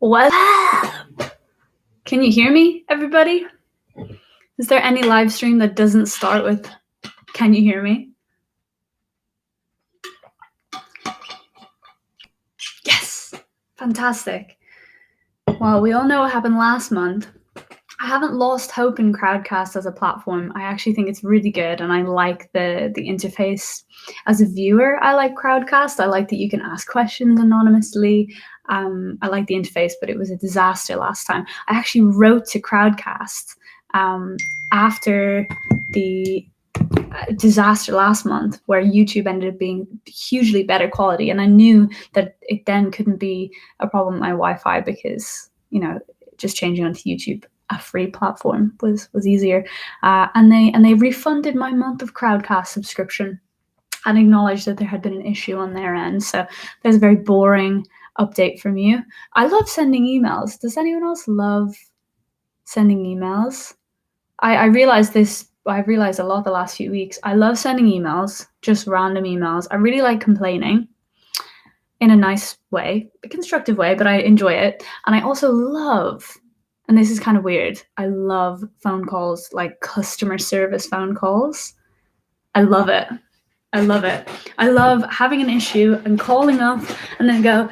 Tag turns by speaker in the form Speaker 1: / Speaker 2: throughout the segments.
Speaker 1: What? Can you hear me, everybody? Is there any live stream that doesn't start with, can you hear me? Yes! Fantastic. Well, we all know what happened last month. I haven't lost hope in Crowdcast as a platform. I actually think it's really good, and I like the interface. As a viewer, I like Crowdcast. I like that you can ask questions anonymously. I like the interface, but it was a disaster last time. I actually wrote to Crowdcast after the disaster last month, where YouTube ended up being hugely better quality, and I knew that it then couldn't be a problem with my Wi-Fi because, you know, just changing onto YouTube, a free platform, was easier. And they refunded my month of Crowdcast subscription and acknowledged that there had been an issue on their end. So there's a very boring update from you. I love sending emails. Does anyone else love sending emails? I realized this. I've realized a lot the last few weeks. I love sending emails, just random emails. I really like complaining in a nice way, a constructive way, but I enjoy it. And I also love, and this is kind of weird, I love phone calls, like customer service phone calls. I love it. I love it. I love having an issue and calling up and then go,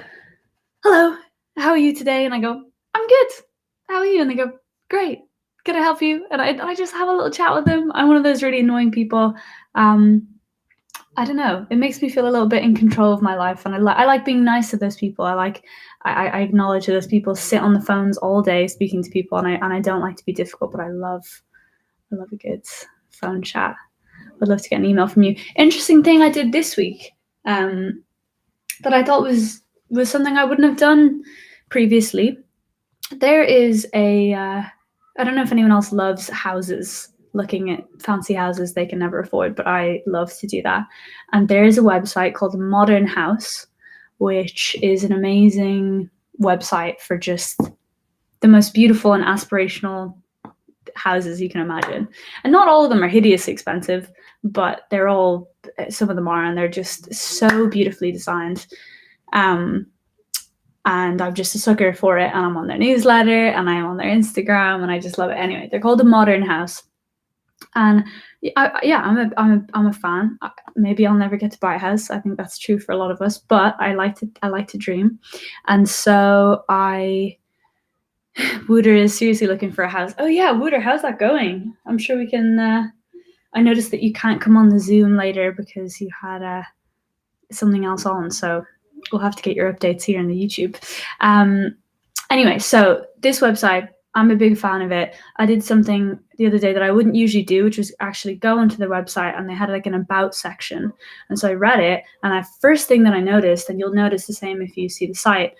Speaker 1: hello, how are you today? And I go, I'm good. How are you? And they go, great. Can I help you? And I just have a little chat with them. I'm one of those really annoying people. I don't know. It makes me feel a little bit in control of my life, and I like being nice to those people. I acknowledge that those people sit on the phones all day speaking to people, and I don't like to be difficult, but I love a good phone chat. I'd love to get an email from you. Interesting thing I did this week that I thought was something I wouldn't have done previously. There is I don't know if anyone else loves houses, looking at fancy houses they can never afford, but I love to do that. And there is a website called Modern House, which is an amazing website for just the most beautiful and aspirational houses you can imagine. And not all of them are hideously expensive, but some of them are, and they're just so beautifully designed. And I'm just a sucker for it, and I'm on their newsletter, and I'm on their Instagram, and I just love it. Anyway, they're called The Modern House, and I'm a fan. Maybe I'll never get to buy a house. I think that's true for a lot of us, but I like to dream, and so Wooter is seriously looking for a house. Oh yeah, Wooter, how's that going? I'm sure we can. I noticed that you can't come on the Zoom later because you had something else on, so we'll have to get your updates here on the YouTube. Anyway, so this website, I'm a big fan of it. I did something the other day that I wouldn't usually do, which was actually go onto the website, and they had like an about section. And so I read it, and the first thing that I noticed, and you'll notice the same if you see the site,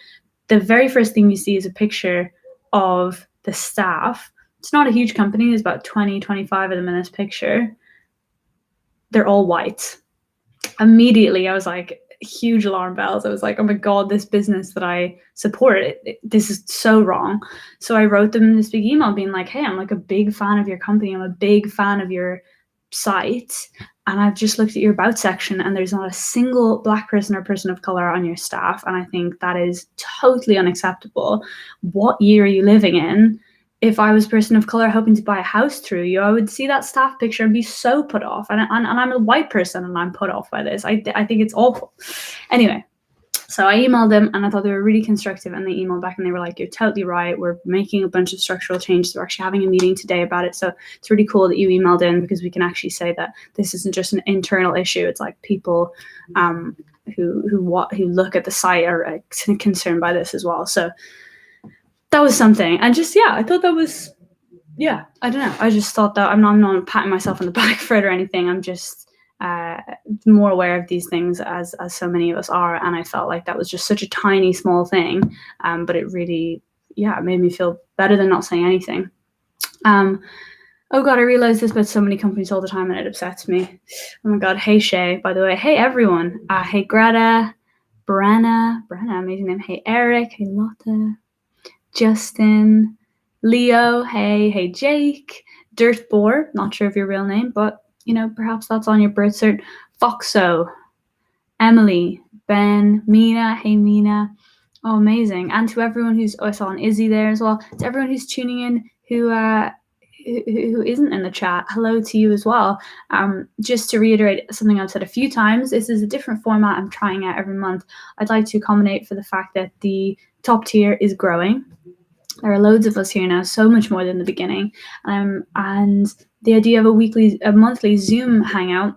Speaker 1: the very first thing you see is a picture of the staff. It's not a huge company. There's about 20, 25 of them in this picture. They're all white. Immediately, I was like, huge alarm bells. I was like, oh my God, this business that I support, this is so wrong. So I wrote them this big email being like, hey, I'm like a big fan of your company. I'm a big fan of your site. And I've just looked at your about section, and there's not a single Black person or person of color on your staff. And I think that is totally unacceptable. What year are you living in? If I was a person of color hoping to buy a house through you, I would see that staff picture and be so put off. And I'm a white person, and I'm put off by this. I think it's awful. Anyway, so I emailed them, and I thought they were really constructive, and they emailed back and they were like, you're totally right. We're making a bunch of structural changes. We're actually having a meeting today about it. So it's really cool that you emailed in, because we can actually say that this isn't just an internal issue. It's like people who look at the site are concerned by this as well. So that was something. And just, I thought that was, I don't know. I just thought that I'm not patting myself on the back for it or anything. I'm just more aware of these things as so many of us are. And I felt like that was just such a tiny, small thing. But it really, it made me feel better than not saying anything. Oh God, I realize this about so many companies all the time, and it upsets me. Oh my God. Hey, Shay, by the way. Hey, everyone. Hey, Greta, Brenna, amazing name. Hey, Eric. Hey, Lotta. Justin, Leo, hey Jake, Dirtboar, not sure of your real name, but perhaps that's on your birth cert. Foxo, Emily, Ben, Mina, hey Mina, Oh, amazing. And to everyone who's, I saw an Izzy there as well, to everyone who's tuning in who isn't in the chat, hello to you as well. Just to reiterate something I've said a few times, this is a different format I'm trying out every month. I'd like to accommodate for the fact that the top tier is growing. There are loads of us here now, so much more than the beginning. And the idea of a monthly Zoom hangout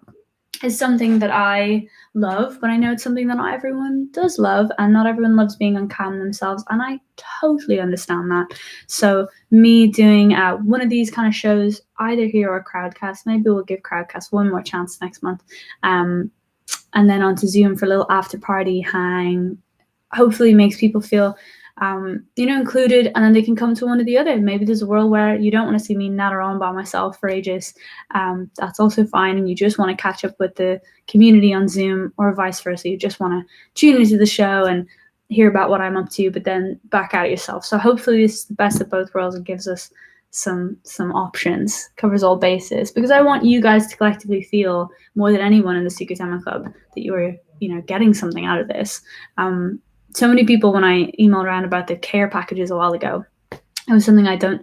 Speaker 1: is something that I love, but I know it's something that not everyone does love, and not everyone loves being on cam themselves, and I totally understand that. So me doing one of these kind of shows, either here or Crowdcast, maybe we'll give Crowdcast one more chance next month, and then onto Zoom for a little after party hang, hopefully makes people feel included, and then they can come to one or the other. Maybe there's a world where you don't want to see me natter on by myself for ages. That's also fine, and you just want to catch up with the community on Zoom, or vice versa. You just want to tune into the show and hear about what I'm up to, but then back out yourself. So hopefully this is the best of both worlds and gives us some options, covers all bases, because I want you guys to collectively feel more than anyone in the Secret Demo Club that you're getting something out of this. So many people, when I emailed around about the care packages a while ago, it was something I don't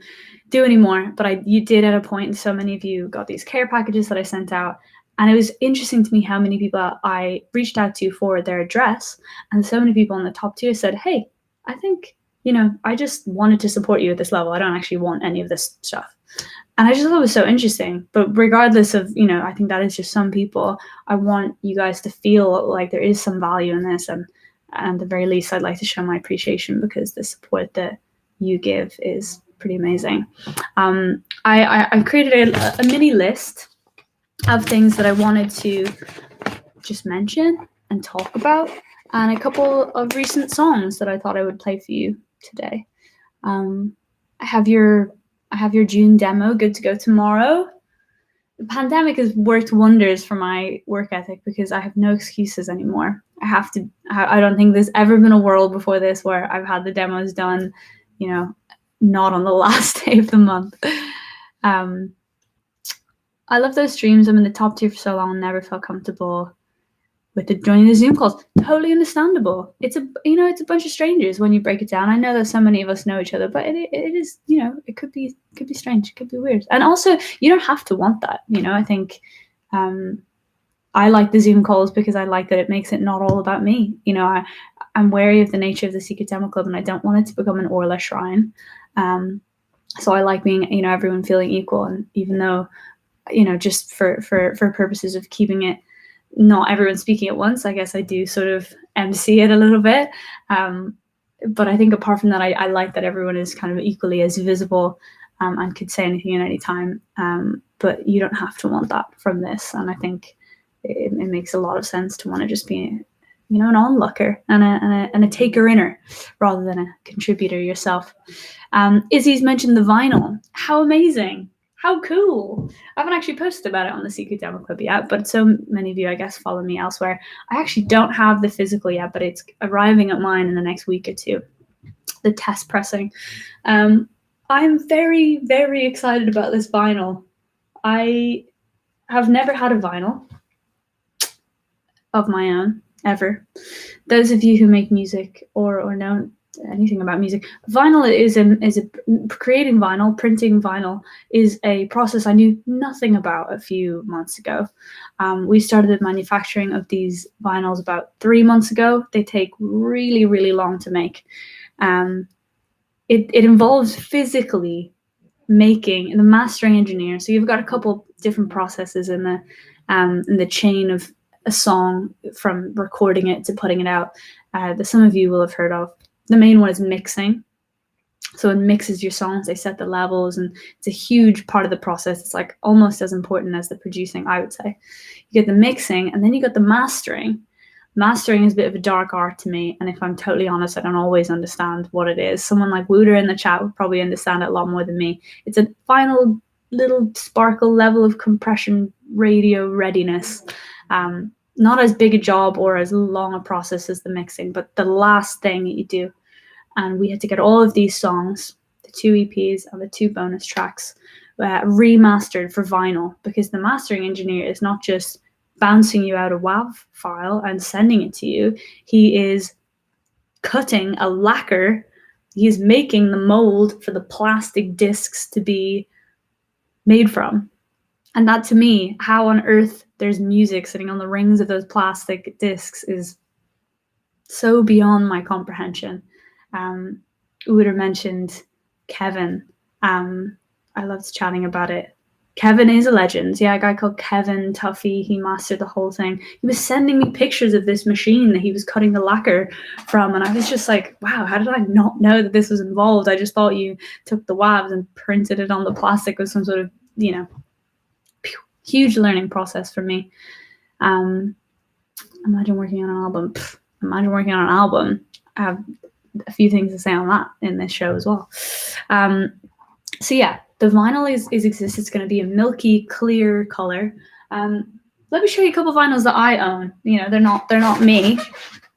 Speaker 1: do anymore, but you did at a point, and so many of you got these care packages that I sent out, and it was interesting to me how many people I reached out to for their address, and so many people in the top tier said, hey, I think, I just wanted to support you at this level. I don't actually want any of this stuff. And I just thought it was so interesting. But regardless of, I think that is just some people, I want you guys to feel like there is some value in this, and at the very least, I'd like to show my appreciation, because the support that you give is pretty amazing. I created a mini list of things that I wanted to just mention and talk about, and a couple of recent songs that I thought I would play for you today. I have your June demo good to go tomorrow. The pandemic has worked wonders for my work ethic, because I have no excuses anymore. I don't think there's ever been a world before this where I've had the demos done, not on the last day of the month. I love those streams. I'm in the top tier for so long, never felt comfortable with joining the Zoom calls. Totally understandable. It's a bunch of strangers when you break it down. I know that so many of us know each other, but it is, it could be strange. It could be weird. And also, you don't have to want that. I think I like the Zoom calls because I like that it makes it not all about me. I'm wary of the nature of the Secret Demo Club, and I don't want it to become an Orla shrine. So I like being, everyone feeling equal. And even though, just for purposes of keeping it not everyone speaking at once, I guess I do sort of MC it a little bit. But I think apart from that, I like that everyone is kind of equally as visible and could say anything at any time. But you don't have to want that from this. And I think it makes a lot of sense to want to just be, an onlooker and a taker-inner rather than a contributor yourself. Izzy's mentioned the vinyl. How amazing. How cool. I haven't actually posted about it on the Secret Demo Club yet, but so many of you, I guess, follow me elsewhere. I actually don't have the physical yet, but it's arriving at mine in the next week or two. The test pressing. I'm very, very excited about this vinyl. I have never had a vinyl of my own, ever. Those of you who make music or know anything about music, vinyl creating vinyl, printing vinyl is a process I knew nothing about a few months ago. We started the manufacturing of these vinyls about 3 months ago. They take really, really long to make. It involves physically making the mastering engineer. So you've got a couple different processes in the chain of a song, from recording it to putting it out, that some of you will have heard of. The main one is mixing. So it mixes your songs, they set the levels, and it's a huge part of the process. It's like almost as important as the producing, I would say. You get the mixing, and then you got the mastering. Mastering is a bit of a dark art to me, and if I'm totally honest, I don't always understand what it is. Someone like Wooter in the chat would probably understand it a lot more than me. It's a final little sparkle level of compression radio readiness. Not as big a job or as long a process as the mixing, but the last thing that you do. And we had to get all of these songs, the 2 EPs and the 2 bonus tracks, remastered for vinyl, because the mastering engineer is not just bouncing you out a WAV file and sending it to you. He is cutting a lacquer. He's making the mold for the plastic discs to be made from. And that, to me, how on earth there's music sitting on the rings of those plastic discs is so beyond my comprehension. Uder mentioned Kevin. I loved chatting about it. Kevin is a legend. Yeah, a guy called Kevin Tuffy. He mastered the whole thing. He was sending me pictures of this machine that he was cutting the lacquer from, and I was just like, wow, how did I not know that this was involved? I just thought you took the WAVs and printed it on the plastic with some sort of, huge learning process for me. Imagine working on an album. Imagine working on an album. I have a few things to say on that in this show as well. So yeah, the vinyl is exists. It's going to be a milky, clear color. Let me show you a couple of vinyls that I own. They're not me,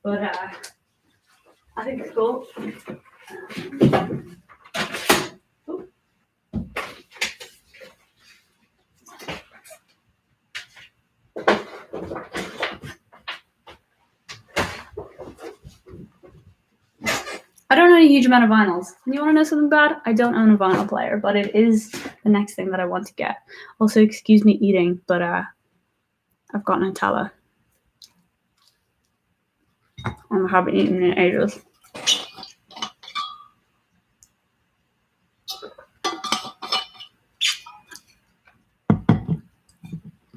Speaker 1: but I think they're cool. I don't own a huge amount of vinyls. And you want to know something bad? I don't own a vinyl player, but it is the next thing that I want to get. Also, excuse me eating, but I've got Nutella. I haven't eaten in ages.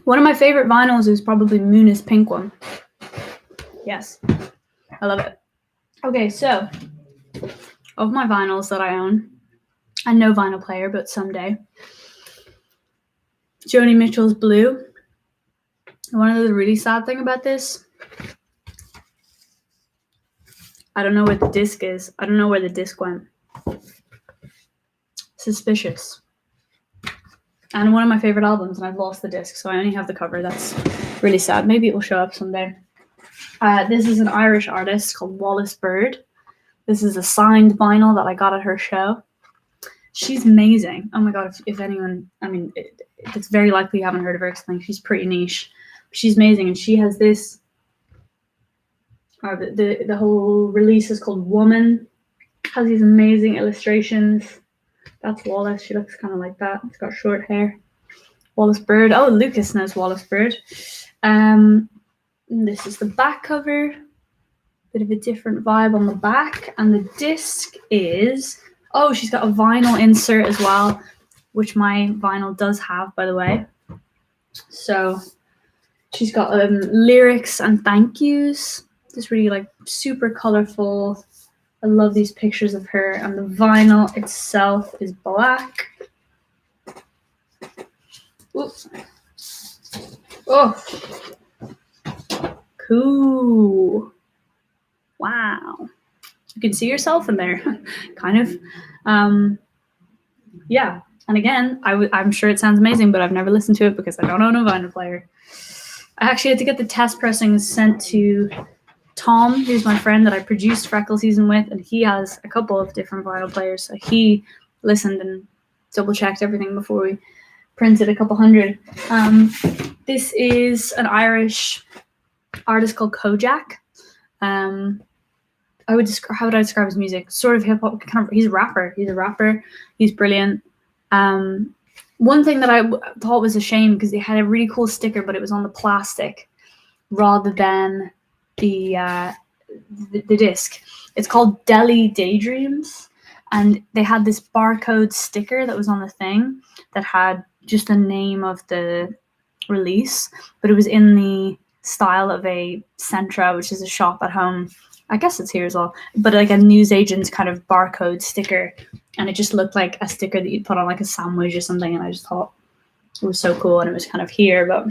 Speaker 1: One of my favorite vinyls is probably Moon's pink one. Yes, I love it. Okay, so of my vinyls that I own, I'm no vinyl player, but someday. Joni Mitchell's Blue. One of the really sad thing about this, I don't know where the disc is. I don't know where the disc went. Suspicious. And one of my favorite albums, and I've lost the disc, so I only have the cover. That's really sad. Maybe it will show up someday. This is an Irish artist called Wallis Bird. This is a signed vinyl that I got at her show. She's amazing. Oh my god, if anyone, it's very likely you haven't heard of her, because she's pretty niche. She's amazing, and she has this, the whole release is called Woman. Has these amazing illustrations. That's Wallis. She looks kind of like that. It's got short hair. Wallis Bird. Oh, Lucas knows Wallis Bird. This is the back cover. Bit of a different vibe on the back. And the disc is... Oh, she's got a vinyl insert as well, which my vinyl does have, by the way. So she's got lyrics and thank yous. Just really super colorful. I love these pictures of her, and the vinyl itself is black. Oops. Oh, cool. Wow. You can see yourself in there, kind of. Yeah. And again, I'm sure it sounds amazing, but I've never listened to it because I don't own a vinyl player. I actually had to get the test pressings sent to Tom, who's my friend that I produced Freckle Season with, and he has a couple of different vinyl players. So he listened and double-checked everything before we printed a couple hundred. This is an Irish artist called Kojak. How would I describe his music? Sort of hip hop. He's a rapper. He's brilliant. One thing that I thought was a shame, because they had a really cool sticker, but it was on the plastic rather than the disc. It's called Delhi Daydreams, and they had this barcode sticker that was on the thing that had just the name of the release, but it was in the style of a Centra, which is a shop at home. I guess it's here as well, but like a newsagent's kind of barcode sticker, and it just looked like a sticker that you'd put on like a sandwich or something, and I just thought it was so cool, and it was kind of here, but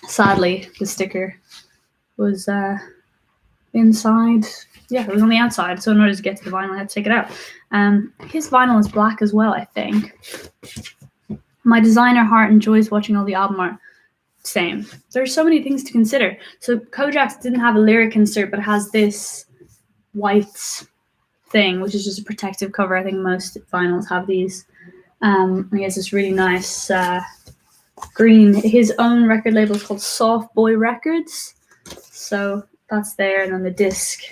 Speaker 1: sadly the sticker was inside. Yeah, it was on the outside, so in order to get to the vinyl I had to take it out. His vinyl is black as well, I think. My designer heart enjoys watching all the album art. Same. There's so many things to consider. So Kojak's didn't have a lyric insert, but it has this white thing, which is just a protective cover. I think most vinyls have these. He has this really nice green. His own record label is called Soft Boy Records. So that's there, and then the disc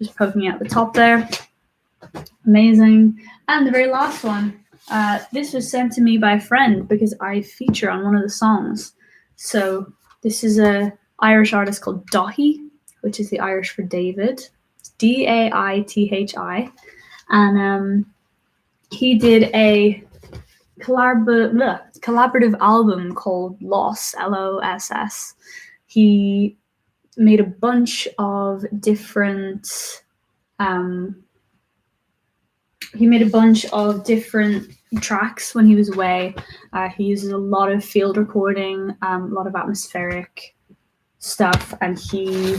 Speaker 1: just poking out the top there. Amazing. And the very last one, this was sent to me by a friend because I feature on one of the songs. So this is a Irish artist called Daithí, which is the Irish for David. It's Daithi. And he did a collaborative album called Loss, Loss. He made a bunch of different tracks when he was away. He uses a lot of field recording, a lot of atmospheric stuff, and he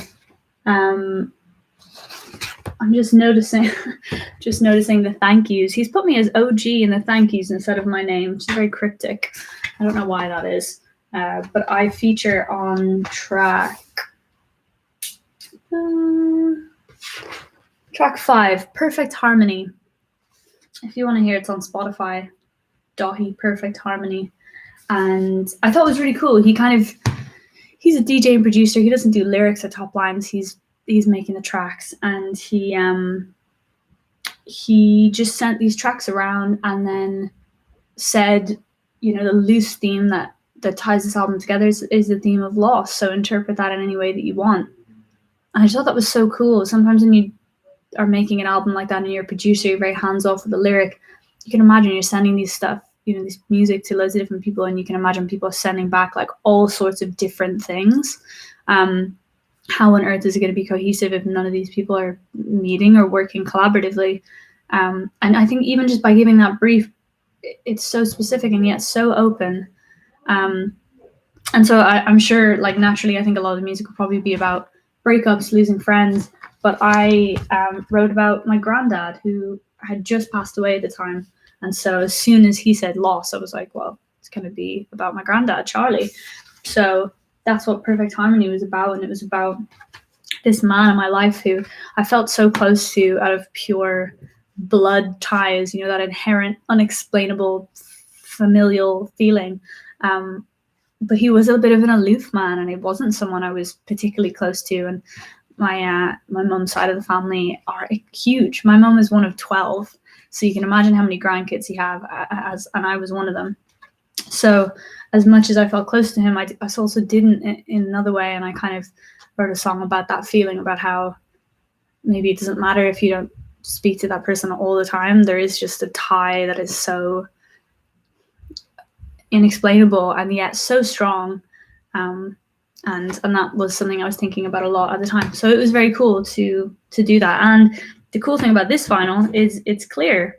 Speaker 1: I'm just noticing the thank yous. He's put me as OG in the thank yous instead of my name, which is very cryptic. I don't know why that is. But I feature on track 5, Perfect Harmony. If you want to hear it, it's on Spotify. Daithí, Perfect Harmony. And I thought it was really cool. He's a DJ and producer. He doesn't do lyrics or top lines. He's making the tracks, and he just sent these tracks around and then said, the loose theme that ties this album together is the theme of loss. So interpret that in any way that you want. And I just thought that was so cool. Sometimes when you are making an album like that and you're a producer, you're very hands off with the lyric. You can imagine you're sending these stuff, this music to loads of different people, and you can imagine people sending back like all sorts of different things. How on earth is it going to be cohesive if none of these people are meeting or working collaboratively? And I think even just by giving that brief, it's so specific and yet so open. And so I'm sure, like, naturally, I think a lot of the music will probably be about breakups, losing friends. But I wrote about my granddad, who had just passed away at the time. And so as soon as he said loss, I was like, well, it's going to be about my granddad, Charlie. So that's what Perfect Harmony was about. And it was about this man in my life who I felt so close to out of pure blood ties, that inherent, unexplainable, familial feeling. But he was a bit of an aloof man, and he wasn't someone I was particularly close to. And my mum's side of the family are huge. My mum is one of 12. So you can imagine how many grandkids he have, and I was one of them. So as much as I felt close to him, I also didn't in another way. And I kind of wrote a song about that feeling, about how maybe it doesn't matter if you don't speak to that person all the time. There is just a tie that is so inexplainable and yet so strong. And that was something I was thinking about a lot at the time. So it was very cool to do that. And the cool thing about this vinyl is it's clear.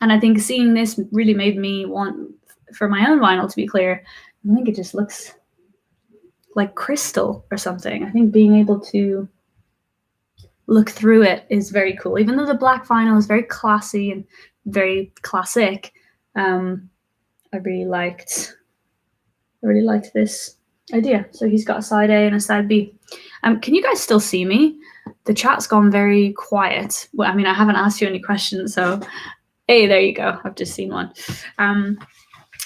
Speaker 1: And I think seeing this really made me want for my own vinyl to be clear. I think it just looks like crystal or something. I think being able to look through it is very cool. Even though the black vinyl is very classy and very classic, I really liked this idea. So he's got a side A and a side B. Can you guys still see me? The chat's gone very quiet. Well, I mean, I haven't asked you any questions, so hey, there you go. I've just seen one.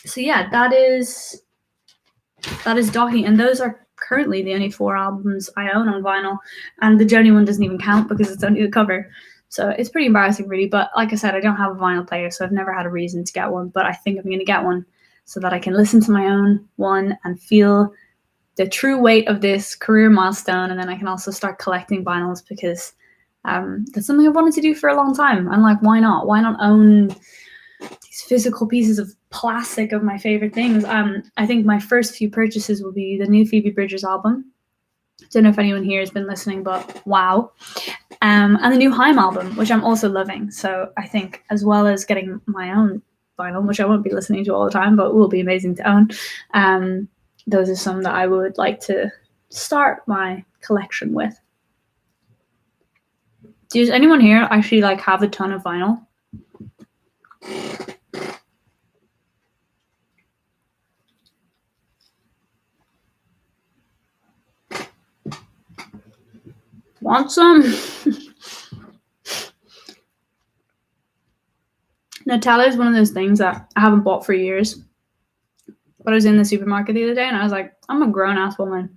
Speaker 1: So yeah, that is Daithí, and those are currently the only 4 albums I own on vinyl, and the Joni one doesn't even count because it's only the cover. So it's pretty embarrassing, really. But like I said, I don't have a vinyl player, so I've never had a reason to get one. But I think I'm going to get one so that I can listen to my own one and feel the true weight of this career milestone. And then I can also start collecting vinyls, because that's something I've wanted to do for a long time. I'm like, why not? Why not own these physical pieces of plastic of my favorite things? I think my first few purchases will be the new Phoebe Bridgers album. Don't know if anyone here has been listening, but wow. And the new Haim album, which I'm also loving. So I think, as well as getting my own vinyl, which I won't be listening to all the time, but will be amazing to own, those are some that I would like to start my collection with. Does anyone here actually have a ton of vinyl? Want some? Nutella is one of those things that I haven't bought for years. But I was in the supermarket the other day and I was like, I'm a grown-ass woman.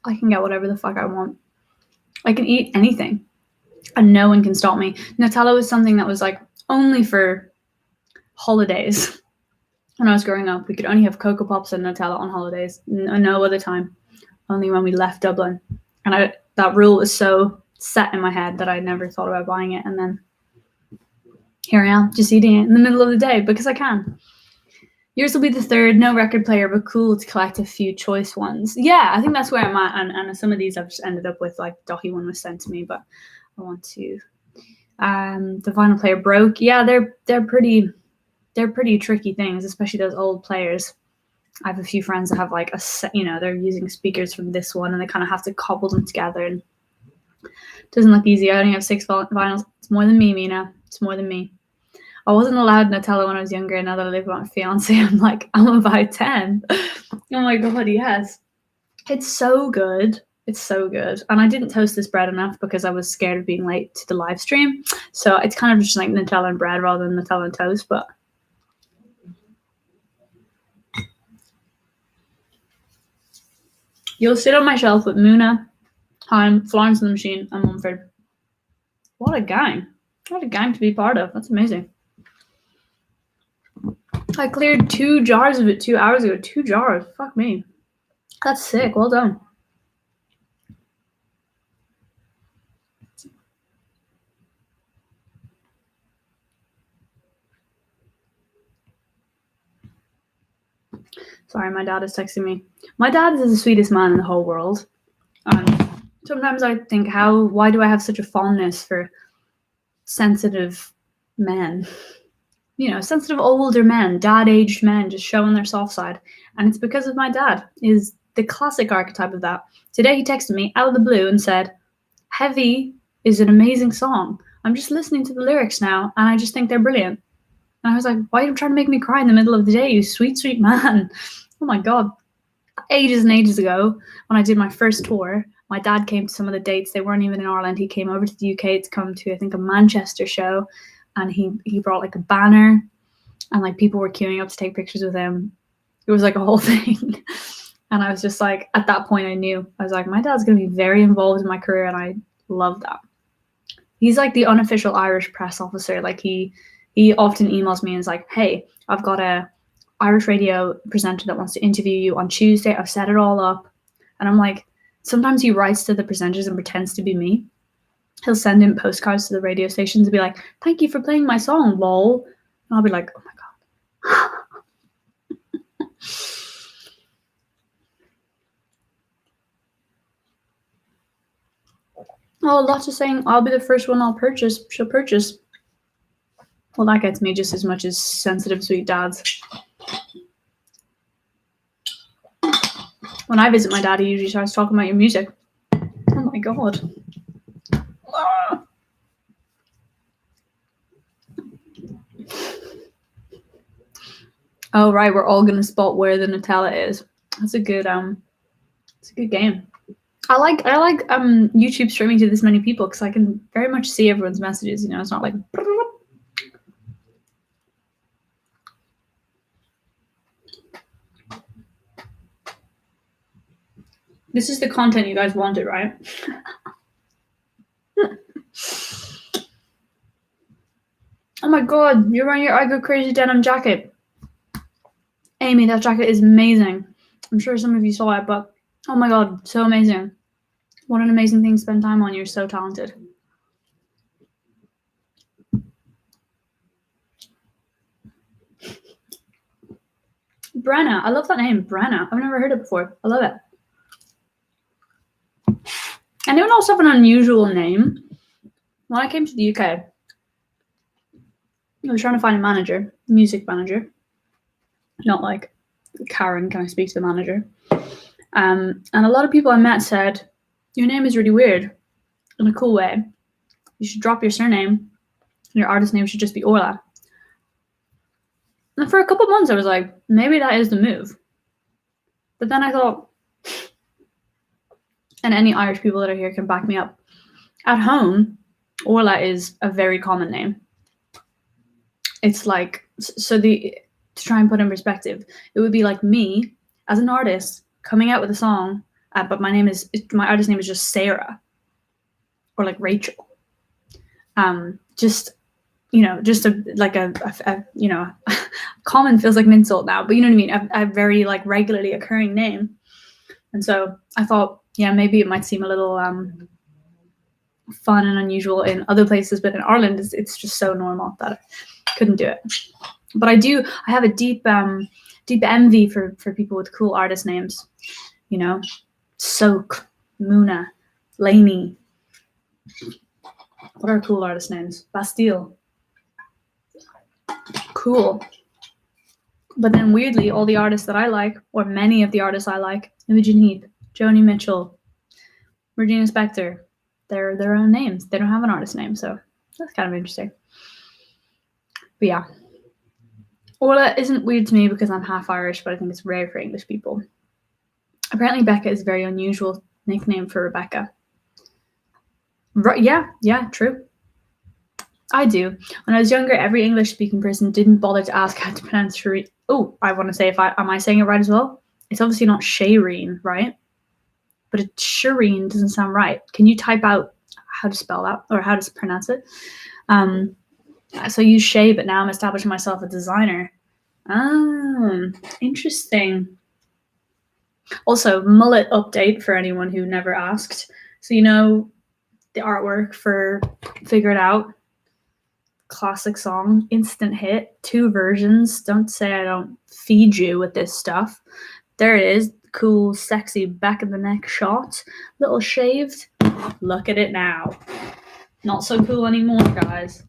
Speaker 1: I can get whatever the fuck I want. I can eat anything. and no one can stop me. Nutella was something that was like only for holidays. When I was growing up, we could only have Cocoa Pops and Nutella on holidays, no other time, only when we left Dublin. And that rule was so set in my head that I never thought about buying it. And then here I am, just eating it in the middle of the day because I can. Yours will be the third, no record player, but cool to collect a few choice ones. Yeah, I think that's where I'm at. And some of these I've just ended up with, like Dohi one was sent to me, but I want to. The vinyl player broke. Yeah, they're pretty tricky things, especially those old players. I have a few friends that have like they're using speakers from this one and they kind of have to cobble them together, and it doesn't look easy. I only have 6 vinyls. It's more than me, Mina. It's more than me. I wasn't allowed Nutella when I was younger, and now that I live with my fiance, I'm about 10. Oh my god, yes. It's so good. It's so good. And I didn't toast this bread enough because I was scared of being late to the live stream. So it's kind of just like Nutella and bread rather than Nutella and toast, but you'll sit on my shelf with Muna, Haim, Florence and the Machine, and Mumford. What a gang. What a gang to be part of. That's amazing. I cleared 2 jars of it 2 hours ago. 2 jars. Fuck me. That's sick. Well done. Sorry, my dad is texting me. My dad is the sweetest man in the whole world. Sometimes I think, why do I have such a fondness for sensitive men? Sensitive older men, dad-aged men, just showing their soft side. And it's because of my dad. Is the classic archetype of that. Today he texted me out of the blue and said, Heavy is an amazing song. I'm just listening to the lyrics now, and I just think they're brilliant. And I was like, why are you trying to make me cry in the middle of the day, you sweet, sweet man? Oh my god. Ages and ages ago, when I did my first tour, my dad came to some of the dates. They weren't even in Ireland. He came over to the UK to come to, I think, a Manchester show. And he brought like a banner, and like people were queuing up to take pictures with him. It was like a whole thing. And I was just like, at that point I knew. I was like, my dad's going to be very involved in my career, and I love that. He's like the unofficial Irish press officer. Like he often emails me and is like, hey, I've got a Irish radio presenter that wants to interview you on Tuesday. I've set it all up. And I'm like, sometimes he writes to the presenters and pretends to be me. He'll send in postcards to the radio stations and be like, thank you for playing my song, lol. And I'll be like, oh my god. Oh, lots of saying, I'll be the first one she'll purchase. Well, that gets me just as much as sensitive, sweet dads. When I visit my dad, he usually starts talking about your music. Oh my god. Oh right, we're all gonna spot where the Nutella is. That's a good game. I like YouTube streaming to this many people because I can very much see everyone's messages. It's not like. This is the content you guys wanted, right? Oh my god, you're wearing your I Go Crazy denim jacket. Amy, that jacket is amazing. I'm sure some of you saw it, but oh my god, so amazing. What an amazing thing to spend time on. You're so talented. Brenna. I love that name, Brenna. I've never heard it before. I love it. Anyone else have an unusual name? When I came to the UK, I was trying to find a manager, music manager. Not like, Karen, can I speak to the manager? And a lot of people I met said, your name is really weird in a cool way. You should drop your surname, and your artist name should just be Orla. And for a couple of months, I was like, maybe that is the move. But then I thought, and any Irish people that are here can back me up. At home, Orla is a very common name. It's like, to try and put in perspective, it would be like me as an artist coming out with a song, but my artist name is just Sarah, or like Rachel. Just just a common feels like an insult now, but you know what I mean, a very like regularly occurring name. And so I thought, yeah, maybe it might seem a little fun and unusual in other places, but in Ireland it's just so normal that I couldn't do it. But I have a deep envy for people with cool artist names, Soak, Muna, Lainey. What are cool artist names? Bastille. Cool. But then weirdly, all the artists that I like, or many of the artists I like, Imogen Heap, Joni Mitchell, Regina Spektor, they're their own names. They don't have an artist name, so that's kind of interesting. But yeah. Orla isn't weird to me because I'm half Irish, but I think it's rare for English people. Apparently Becca is a very unusual nickname for Rebecca. Right, yeah, true. I do. When I was younger, every English-speaking person didn't bother to ask how to pronounce Shireen. Oh, I want to say, am I saying it right as well? It's obviously not Shireen, right? But it's Shireen doesn't sound right. Can you type out how to spell that or how to pronounce it? So I use Shay, but now I'm establishing myself as a designer. Interesting. Also, mullet update for anyone who never asked. So the artwork for Figure It Out. Classic song, instant hit, 2 versions. Don't say I don't feed you with this stuff. There it is, cool, sexy back of the neck shot, little shaved. Look at it now. Not so cool anymore, guys.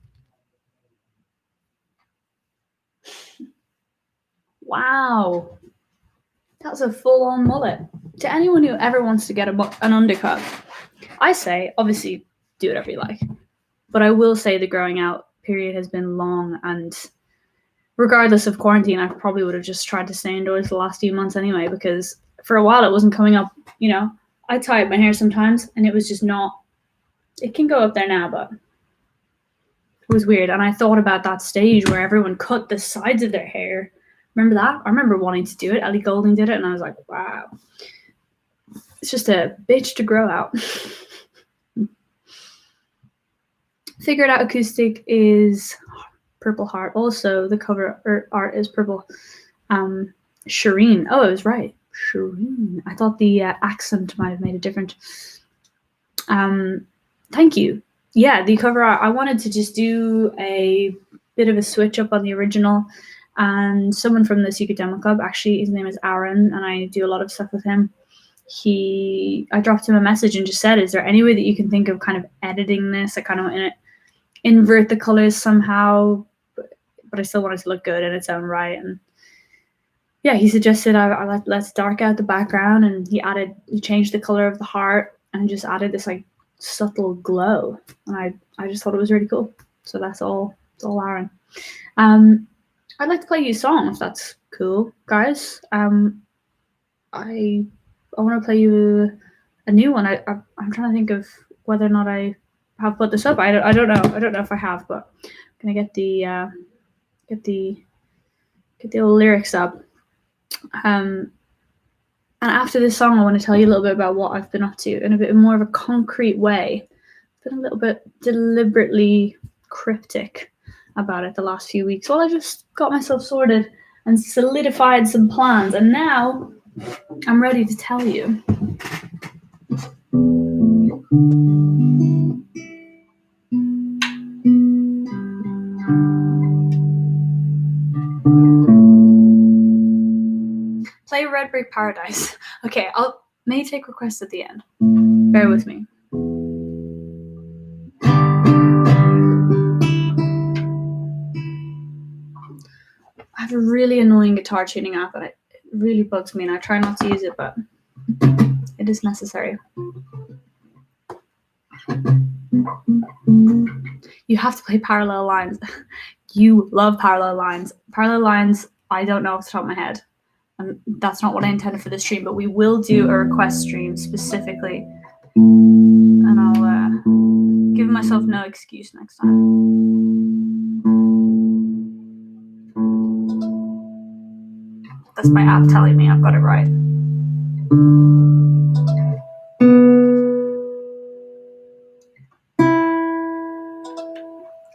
Speaker 1: Wow, that's a full-on mullet. To anyone who ever wants to get an undercut, I say, obviously, do whatever you like. But I will say the growing out period has been long, and regardless of quarantine, I probably would have just tried to stay indoors the last few months anyway, because for a while it wasn't coming up. I tie up my hair sometimes and it was just not, it can go up there now, but it was weird. And I thought about that stage where everyone cut the sides of their hair. Remember that? I remember wanting to do it. Ellie Goulding did it and I was like, wow, it's just a bitch to grow out. Figure It Out acoustic is Purple Heart. Also, the cover art is purple. Shireen. Oh, I was right. Shireen. I thought the accent might have made it different. Thank you. Yeah, the cover art. I wanted to just do a bit of a switch up on the original. And someone from the Secret Demo Club, actually, his name is Aaron, and I do a lot of stuff with him. I dropped him a message and just said, is there any way that you can think of kind of editing this? I kind of want to invert the colors somehow, but I still want it to look good in its own right. And yeah, he suggested let's dark out the background, and he changed the color of the heart and just added this like subtle glow. And I just thought it was really cool. So that's all. It's all Aaron. I'd like to play you a song if that's cool, guys. I want to play you a new one. I'm trying to think of whether or not I have put this up. I don't know. I don't know if I have, but I'm gonna get the old lyrics up. And after this song, I want to tell you a little bit about what I've been up to in a bit more of a concrete way. I've been a little bit deliberately cryptic about it the last few weeks. Well, I just got myself sorted and solidified some plans, and now I'm ready to tell you. Play Red Brick Paradise. Okay, I'll may take requests at the end. Bear with me. I have a really annoying guitar tuning app and it really bugs me, and I try not to use it, but it is necessary. You have to play Parallel Lines. You love Parallel Lines. Parallel Lines, I don't know off the top of my head. And that's not what I intended for the stream, but we will do a request stream specifically. And I'll give myself no excuse next time. That's my app telling me I've got it right.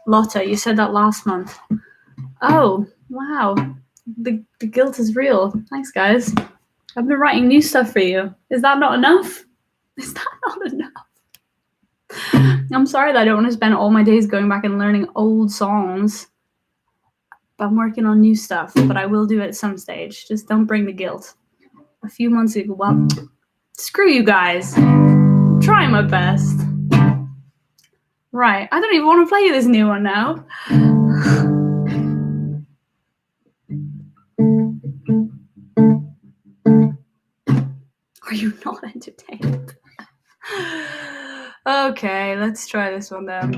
Speaker 1: Lotta, you said that last month. Oh, wow. The guilt is real. Thanks, guys. I've been writing new stuff for you. Is that not enough? Is that not enough? I'm sorry that I don't want to spend all my days going back and learning old songs. But I'm working on new stuff, but I will do it at some stage. Just don't bring the guilt. A few months ago, well, screw you guys. I'm trying my best. Right, I don't even want to play this new one now. Are you not entertained? Okay, let's try this one then.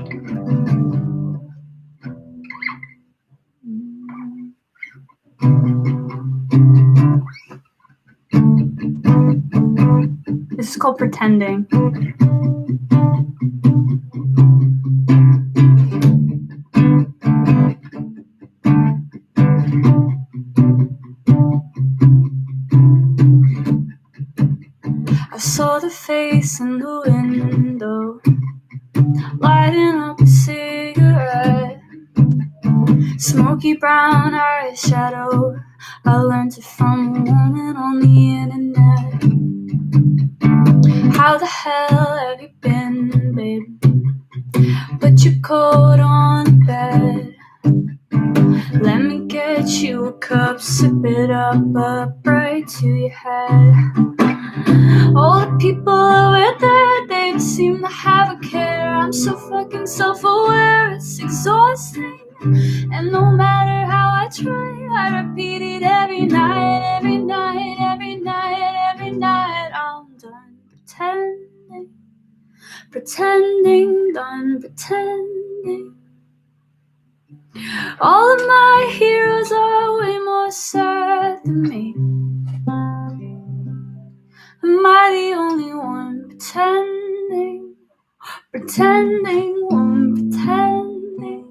Speaker 1: This is called Pretending. I saw the face in the window, lighting up a cigarette. Smoky brown eyeshadow, I learned it from a woman on the internet. How the hell have you been, babe? Put your coat on the bed. Let me get you a cup, sip it up right to your head. All the people over there, they don't seem to have a care. I'm so fucking self-aware, it's exhausting. And no matter how I try, I repeat it every night, every night, every night, every night. I'm done pretending, pretending, done pretending. All of my heroes are way more sad than me. Am I the only one pretending, pretending, one pretending?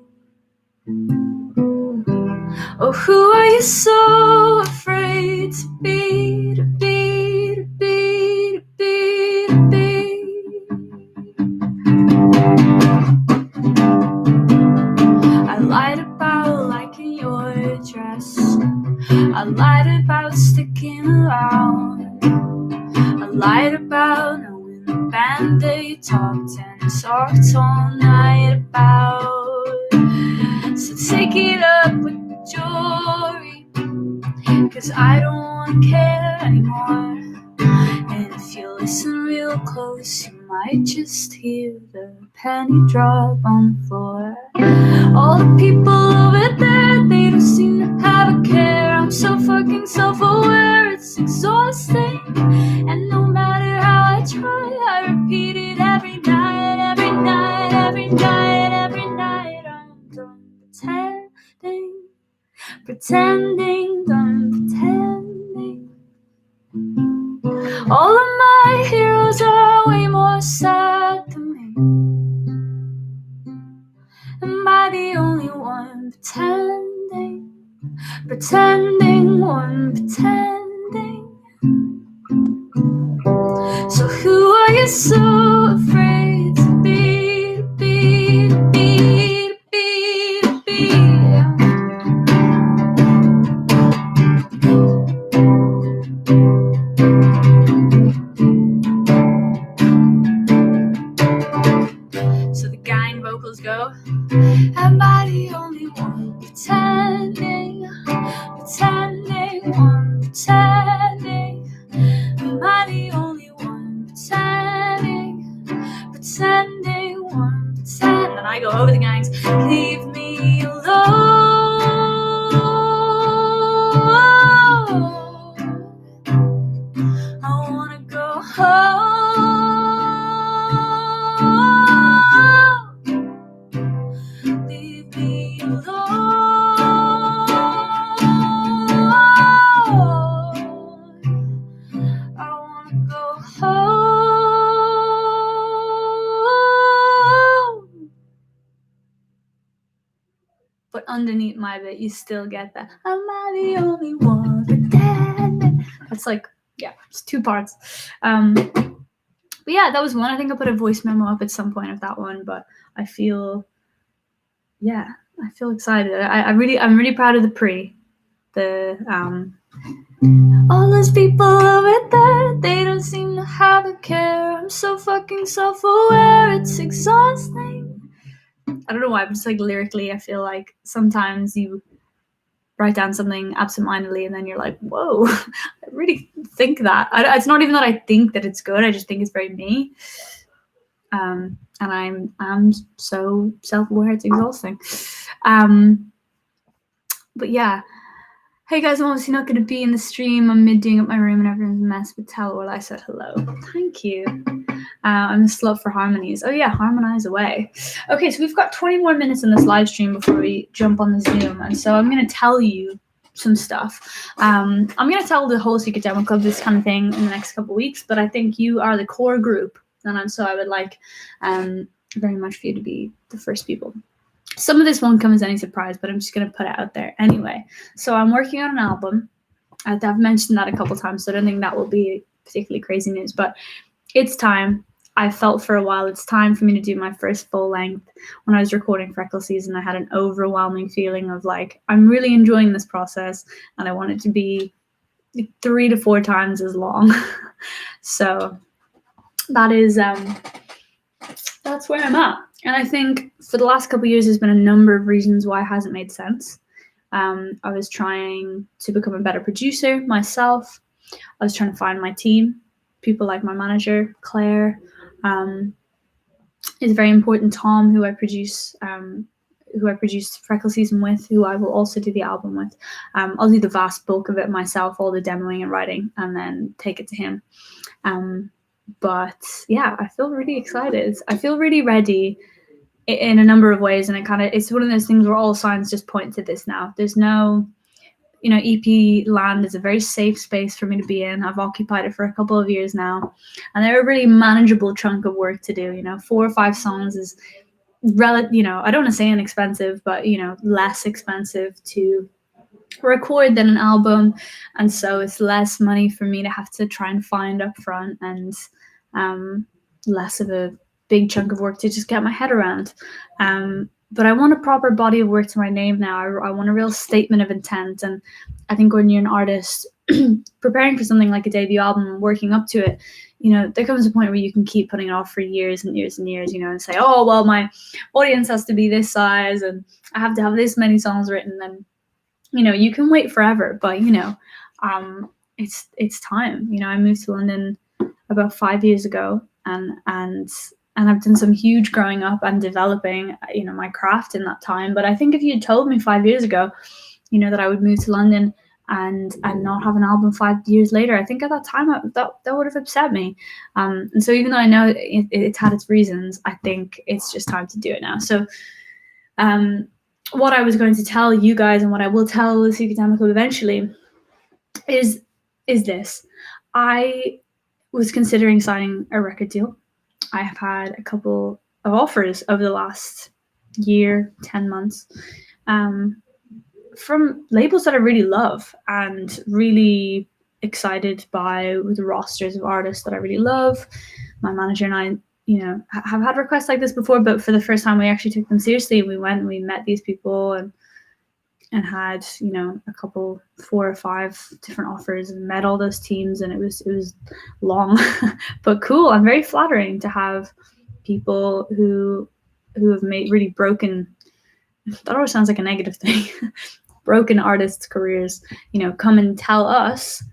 Speaker 1: Oh, who are you so afraid to be, to be, to be, to be, to be? I lied about liking your dress. I lied about sticking around. I lied about knowing the band that you talked all night about. So take it up with the jewelry, 'cause I don't wanna care anymore. And if you listen real close, you might just hear the penny drop on the floor. All the people over there, they don't seem to have a care. I'm so fucking self-aware, it's exhausting. And no matter how I try, I repeat it every night, every night, every night, every night. I'm done pretending, pretending, done pretending. All of my heroes are way more sad than me. Am I the only one pretending, pretending, one pretending? So who are you so afraid to be, to be, to be, to be, to be? So the gang vocals go, am I the only one pretending, pretending, one pretending? Am I the only one pretending, pretending, one pretend? And I go over the gangs, leave me alone. I wanna go home. Leave me alone. I wanna go home. But underneath my bit, you still get that. Am I the only one pretending? That's like, yeah, it's two parts. But yeah, that was one. I think I put a voice memo up at some point of that one, but I feel, yeah, I feel excited. I'm really proud of all those people over there, they don't seem to have a care. I'm so fucking self-aware, it's exhausting. I don't know why, but just like lyrically, I feel like sometimes you write down something absentmindedly and then you're like, whoa, I really think that. It's not even that I think that it's good, I just think it's very me. And I'm so self-aware, it's exhausting. But yeah. Hey guys, I'm obviously not going to be in the stream. I'm mid-doing up my room and everyone's a mess, but tell all I said hello. Thank you. I'm a slut for harmonies. Oh yeah, harmonize away. Okay, so we've got 20 more minutes in this live stream before we jump on the Zoom, and so I'm going to tell you some stuff. I'm going to tell the whole Secret Demo Club this kind of thing in the next couple of weeks, but I think you are the core group, and so I would like very much for you to be the first people. Some of this won't come as any surprise, but I'm just going to put it out there anyway. So I'm working on an album. I've mentioned that a couple times, so I don't think that will be particularly crazy news, but it's time. I felt for a while it's time for me to do my first full length. When I was recording Freckle Season, I had an overwhelming feeling of like, I'm really enjoying this process and I want it to be 3 to 4 times as long. So that is, that's where I'm at. And I think for the last couple of years, there's been a number of reasons why it hasn't made sense. I was trying to become a better producer myself. I was trying to find my team, people like my manager, Claire. Is very important. Tom, who I produced Freckle Season with, who I will also do the album with. I'll do the vast bulk of it myself, all the demoing and writing, and then take it to him. But yeah, I feel really excited. I feel really ready in a number of ways, and it's one of those things where all signs just point to this now. There's no, EP land is a very safe space for me to be in. I've occupied it for a couple of years now, and they're a really manageable chunk of work to do. 4 or 5 songs is I don't want to say inexpensive, but less expensive to record than an album, and so it's less money for me to have to try and find up front, and less of a big chunk of work to just get my head around. But I want a proper body of work to my name now. I want a real statement of intent, and I think when you're an artist preparing for something like a debut album and working up to it, there comes a point where you can keep putting it off for years and years and years, and say, oh well, my audience has to be this size and I have to have this many songs written. And you can wait forever, but it's time. I moved to London about 5 years ago, and I've done some huge growing up and developing, my craft in that time. But I think if you had told me 5 years ago, that I would move to London and not have an album 5 years later, I think at that time that would have upset me. And so even though I know it's had its reasons, I think it's just time to do it now. So what I was going to tell you guys, and what I will tell the Secret Demo Club eventually, is this. I was considering signing a record deal. I have had a couple of offers over the last year, 10 months, from labels that I really love and really excited by, with rosters of artists that I really love. My manager and I, have had requests like this before, but for the first time we actually took them seriously. We went and we met these people and had, a couple, 4 or 5 different offers, and met all those teams, and it was long, but cool and very flattering to have people who have made really broken, that always sounds like a negative thing, broken artists' careers, come and tell us,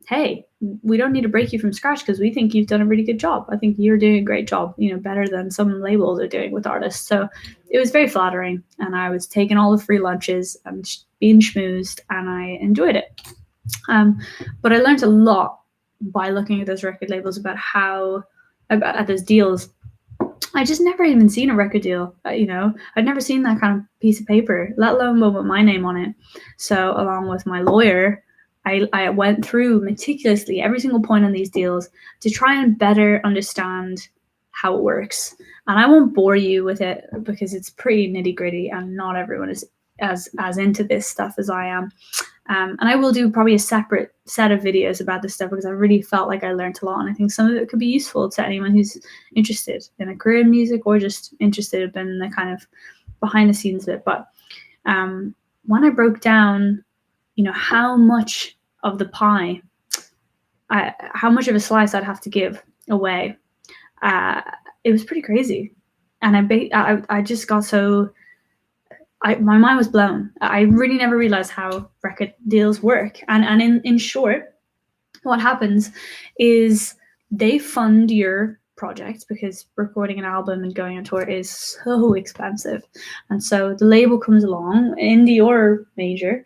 Speaker 1: hey, we don't need to break you from scratch because we think you've done a really good job. I think you're doing a great job, better than some labels are doing with artists. So it was very flattering, and I was taking all the free lunches and being schmoozed, and I enjoyed it. But I learned a lot by looking at those record labels about at those deals. I just never even seen a record deal, I'd never seen that kind of piece of paper, let alone one with my name on it. So along with my lawyer, I went through meticulously every single point on these deals to try and better understand how it works. And I won't bore you with it because it's pretty nitty gritty, and not everyone is as into this stuff as I am. And I will do probably a separate set of videos about this stuff because I really felt like I learned a lot, and I think some of it could be useful to anyone who's interested in a career in music or just interested in the kind of behind the scenes bit. But when I broke down, how much of the pie, how much of a slice I'd have to give away, it was pretty crazy. And I just got so, my mind was blown. I really never realized how record deals work. And in short, what happens is they fund your project, because recording an album and going on tour is so expensive. And so the label comes along, indie or major,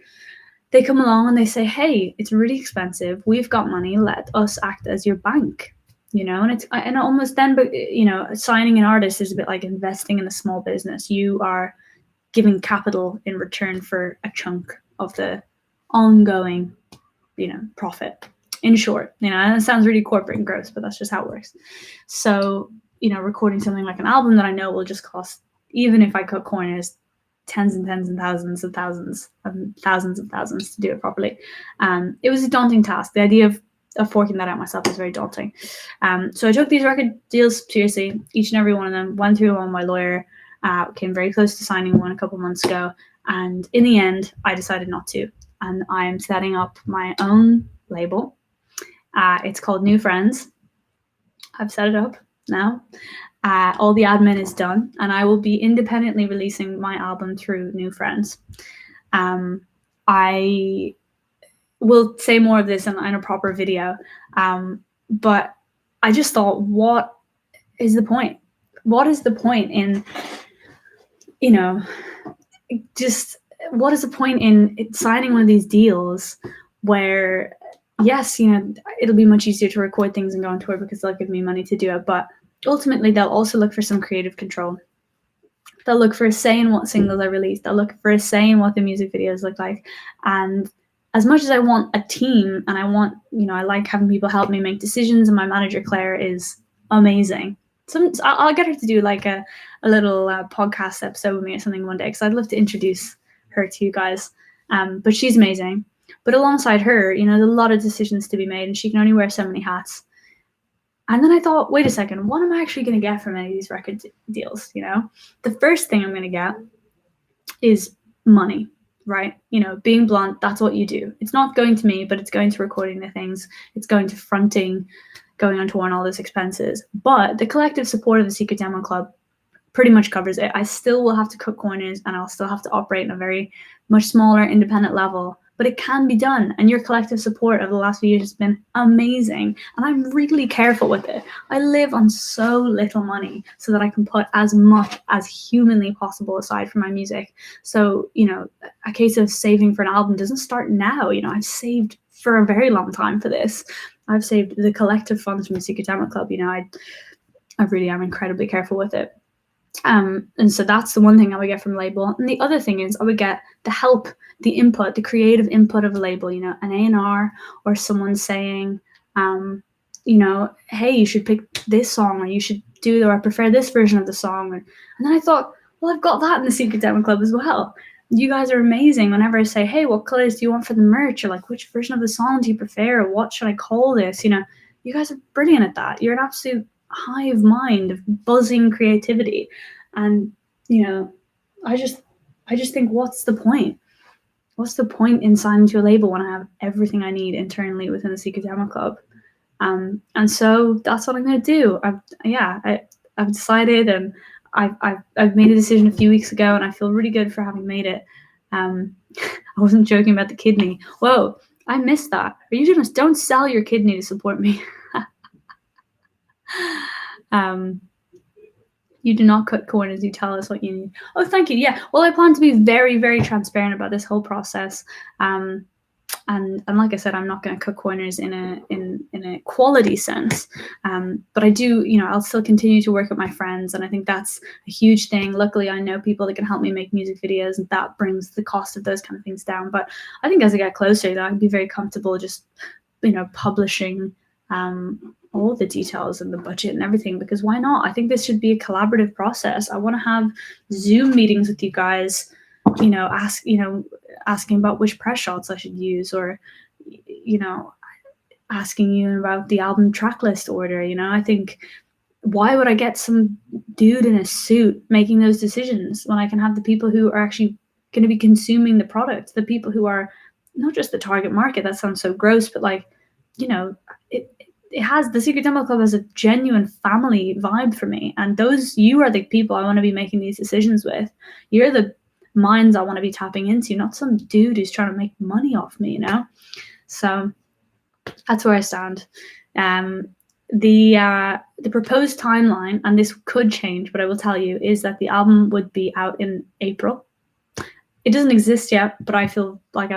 Speaker 1: they come along and they say, hey, it's really expensive. We've got money. Let us act as your bank. And almost then, but signing an artist is a bit like investing in a small business. You are giving capital in return for a chunk of the ongoing, profit. In short, and it sounds really corporate and gross, but that's just how it works. So, recording something like an album that I know will just cost, even if I cut corners, tens and tens and thousands of thousands and thousands of thousands to do it properly. It was a daunting task. The idea of forking that out myself is very daunting. So I took these record deals seriously, each and every one of them, went through one with my lawyer, came very close to signing one a couple months ago. And in the end, I decided not to. And I am setting up my own label. It's called New Friends. I've set it up now. All the admin is done, and I will be independently releasing my album through New Friends. I will say more of this in a proper video, but I just thought, what is the point? What is the point in, just what is the point in signing one of these deals where, yes, it'll be much easier to record things and go on tour because they'll give me money to do it, but ultimately they'll also look for some creative control. They'll look for a say in what singles I release. They'll look for a say in what the music videos look like. And as much as I want a team, and I want, I like having people help me make decisions, and my manager Claire is amazing. So I'll get her to do like a little podcast episode with me or something one day, because I'd love to introduce her to you guys. But she's amazing. But alongside her, there's a lot of decisions to be made, and she can only wear so many hats. And then I thought, wait a second, what am I actually going to get from any of these record deals? The first thing I'm going to get is money, right? Being blunt, that's what you do. It's not going to me, but it's going to recording the things. It's going to fronting, going on tour and all those expenses. But the collective support of the Secret Demo Club pretty much covers it. I still will have to cut corners, and I'll still have to operate on a very much smaller independent level. But it can be done, and your collective support over the last few years has been amazing, and I'm really careful with it. I live on so little money so that I can put as much as humanly possible aside for my music. So, a case of saving for an album doesn't start now. I've saved for a very long time for this. I've saved the collective funds from the Secret Demo Club. I really am incredibly careful with it. And so that's the one thing I would get from a label. And the other thing is I would get the help, the input, the creative input of a label, an A&R or someone saying, hey, you should pick this song, or you should or I prefer this version of the song. And then I thought, well, I've got that in the Secret Demo Club as well. You guys are amazing. Whenever I say, hey, what colors do you want for the merch? Or like, which version of the song do you prefer? Or what should I call this? You guys are brilliant at that. You're an absolute hive mind of buzzing creativity. And I just think, what's the point in signing to a label when I have everything I need internally within the Secret Demo Club? And so that's what I'm going to do. I've decided, and I've made a decision a few weeks ago, and I feel really good for having made it. I wasn't joking about the kidney. Whoa, I missed that. Don't sell your kidney to support me. You do not cut corners. You tell us what you need. Oh, thank you. Yeah. Well, I plan to be very, very transparent about this whole process. And like I said, I'm not going to cut corners in a quality sense. But I do, I'll still continue to work with my friends, and I think that's a huge thing. Luckily, I know people that can help me make music videos, and that brings the cost of those kind of things down. But I think as I get closer, that I'd be very comfortable just, publishing all the details and the budget and everything, because why not? I think this should be a collaborative process. I want to have Zoom meetings with you guys, asking about which press shots I should use, or, asking you about the album track list order. I think why would I get some dude in a suit making those decisions when I can have the people who are actually going to be consuming the product, the people who are not just the target market? That sounds so gross, but like, you know, it has, the Secret Demo Club has a genuine family vibe for me, and you are the people I want to be making these decisions with. You're the minds I want to be tapping into, not some dude who's trying to make money off me, you know? So that's where I stand. The proposed timeline, and this could change, but I will tell you, is that the album would be out in April. It doesn't exist yet, but I feel like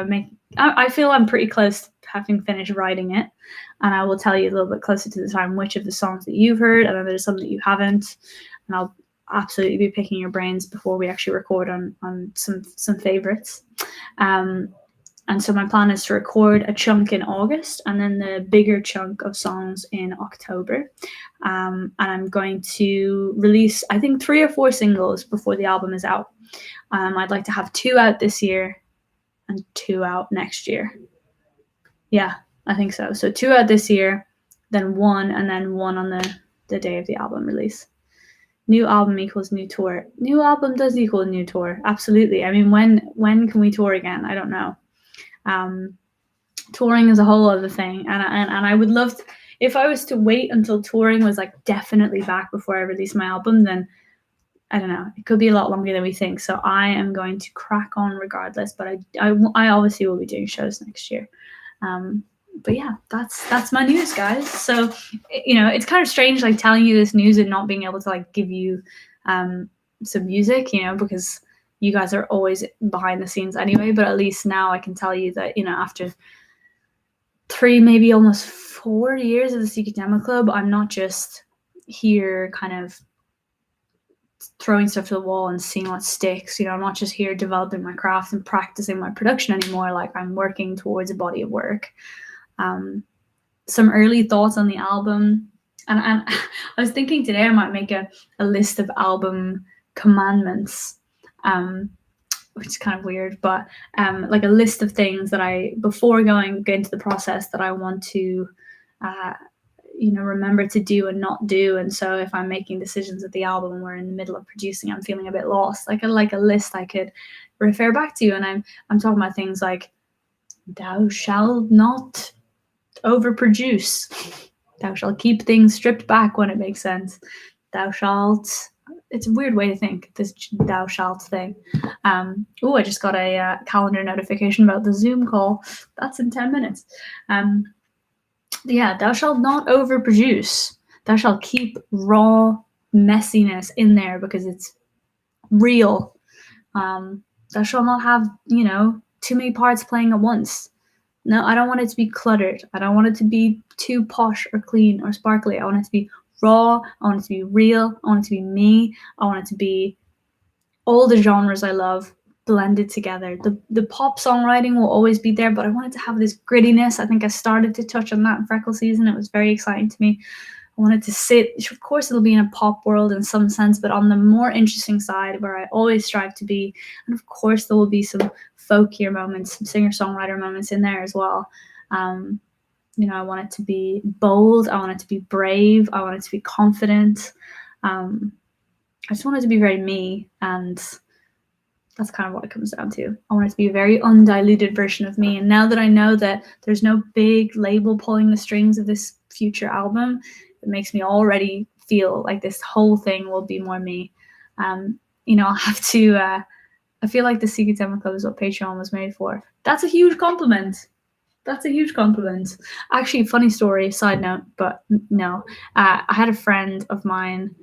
Speaker 1: I feel I'm pretty close to having finished writing it, and I will tell you a little bit closer to the time which of the songs that you've heard, and then there's some that you haven't, and I'll absolutely be picking your brains before we actually record on some favorites. And so my plan is to record a chunk in August and then the bigger chunk of songs in October. And I'm going to release, I think, 3 or 4 singles before the album is out. I'd like to have 2 out this year and 2 out next year. Yeah, I think so. So 2 out this year, then 1, and then 1 on the day of the album release. New album equals new tour. New album does equal new tour. Absolutely. I mean, when can we tour again? I don't know. Touring is a whole other thing, and I would love to, if I was to wait until touring was like definitely back before I release my album, then I don't know, it could be a lot longer than we think. So I am going to crack on regardless, but I obviously will be doing shows next year. But yeah, that's my news, guys. So, you know, it's kind of strange like telling you this news and not being able to like give you some music, you know, because you guys are always behind the scenes anyway. But at least now I can tell you that, you know, after 3, maybe almost 4 years of the Secret Demo Club, I'm not just here kind of throwing stuff to the wall and seeing what sticks. You know, I'm not just here developing my craft and practicing my production anymore. Like, I'm working towards a body of work. Some early thoughts on the album, and I was thinking today I might make a list of album commandments, which is kind of weird, but like a list of things that I, before going into the process, that I want to you know, remember to do and not do. And so if I'm making decisions at the album and we're in the middle of producing, I'm feeling a bit lost, like a list I could refer back to. And I'm talking about things like, thou shalt not overproduce, thou shalt keep things stripped back when it makes sense, thou shalt, it's a weird way to think, this thou shalt thing. Oh, I just got a calendar notification about the Zoom call. That's in 10 minutes. Yeah, thou shalt not overproduce. Thou shalt keep raw messiness in there because it's real. Thou shalt not have, you know, too many parts playing at once. No, I don't want it to be cluttered. I don't want it to be too posh or clean or sparkly. I want it to be raw. I want it to be real. I want it to be me. I want it to be all the genres I love blended together. The pop songwriting will always be there, but I wanted to have this grittiness. I think I started to touch on that in Freckle Season. It was very exciting to me. I wanted to sit, of course it'll be in a pop world in some sense, but on the more interesting side where I always strive to be. And of course there will be some folkier moments, some singer-songwriter moments in there as well. You know, I want it to be bold. I want it to be brave. I want it to be confident. I just want it to be very me, and that's kind of what it comes down to. I want it to be a very undiluted version of me. And now that I know that there's no big label pulling the strings of this future album, it makes me already feel like this whole thing will be more me. You know, I'll have to, I feel like the Secret Demo Club is what Patreon was made for. That's a huge compliment. That's a huge compliment. Actually, funny story, side note, but no. I had a friend of mine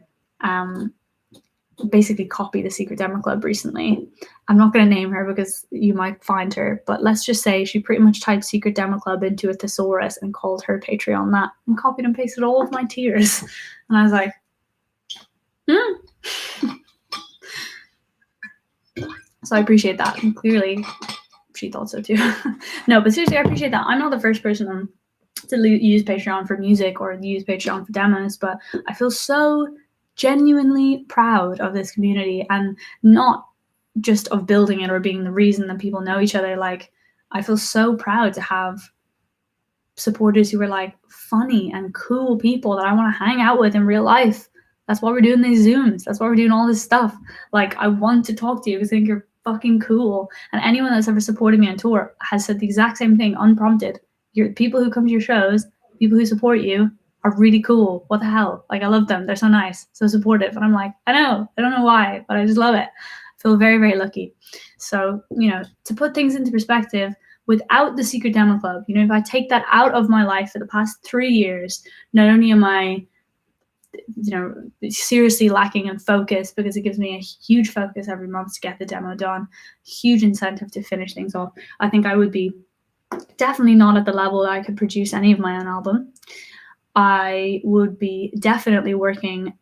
Speaker 1: basically copy the Secret Demo Club recently. I'm not going to name her because you might find her, but let's just say she pretty much typed Secret Demo Club into a thesaurus and called her Patreon that, and copied and pasted all of my tears. And I was like, So I appreciate that. And clearly she thought so too. No, but seriously, I appreciate that. I'm not the first person to use Patreon for music or use Patreon for demos, but I feel so genuinely proud of this community, and not just of building it or being the reason that people know each other. Like, I feel so proud to have supporters who are like funny and cool people that I want to hang out with in real life. That's why we're doing these Zooms. That's why we're doing all this stuff. Like, I want to talk to you because I think you're fucking cool. And anyone that's ever supported me on tour has said the exact same thing, unprompted. You're people who come to your shows, people who support you are really cool. What the hell? Like, I love them. They're so nice, so supportive. And I'm like, I know. I don't know why, but I just love it. I feel very, very lucky. So, to put things into perspective, without the Secret Demo Club, if I take that out of my life for the past 3 years, not only am I seriously lacking in focus, because it gives me a huge focus every month to get the demo done, huge incentive to finish things off. I think I would be definitely not at the level that I could produce any of my own album. I would be definitely working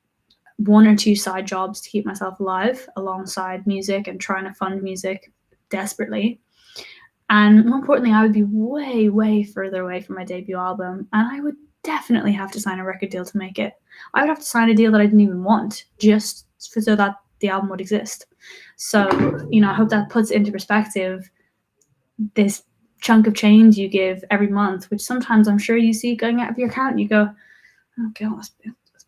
Speaker 1: 1 or 2 side jobs to keep myself alive alongside music and trying to fund music desperately. And more importantly, I would be way, way further away from my debut album, and I would definitely have to sign a record deal to make it. I would have to sign a deal that I didn't even want, just so that the album would exist. So, I hope that puts into perspective this chunk of change you give every month, which sometimes I'm sure you see going out of your account and you go, okay, well, it's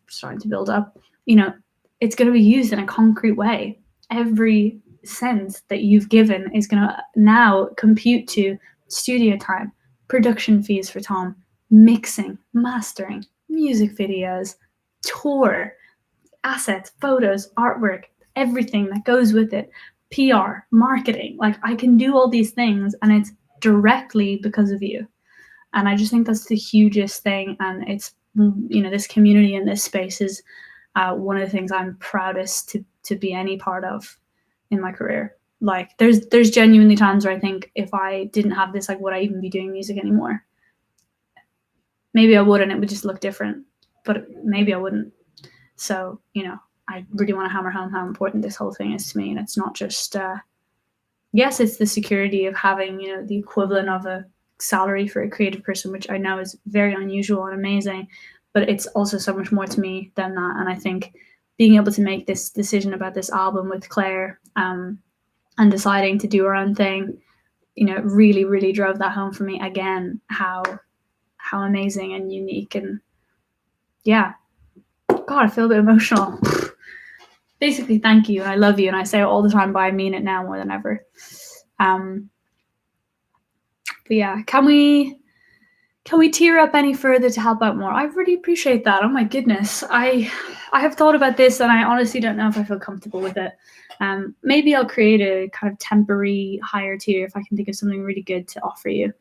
Speaker 1: starting to build up. It's going to be used in a concrete way. Every cent that you've given is going to now compute to studio time, production fees for Tom, mixing, mastering, music videos, tour, assets, photos, artwork, everything that goes with it, PR, marketing. Like, I can do all these things, and it's directly because of you. And I just think that's the hugest thing. And it's, this community in this space is one of the things I'm proudest to be any part of in my career. Like, there's genuinely times where I think if I didn't have this, like, would I even be doing music anymore? Maybe I would, and it would just look different, but maybe I wouldn't. So, I really want to hammer home how important this whole thing is to me. And it's not just, yes, it's the security of having, the equivalent of a salary for a creative person, which I know is very unusual and amazing, but it's also so much more to me than that. And I think being able to make this decision about this album with Claire, and deciding to do our own thing, really, really drove that home for me again, how amazing and unique. And yeah, God, I feel a bit emotional. Basically, thank you, and I love you, and I say it all the time, but I mean it now more than ever. But yeah, can we tear up any further to help out more? I really appreciate that. Oh my goodness, I have thought about this, and I honestly don't know if I feel comfortable with it. Maybe I'll create a kind of temporary higher tier if I can think of something really good to offer you.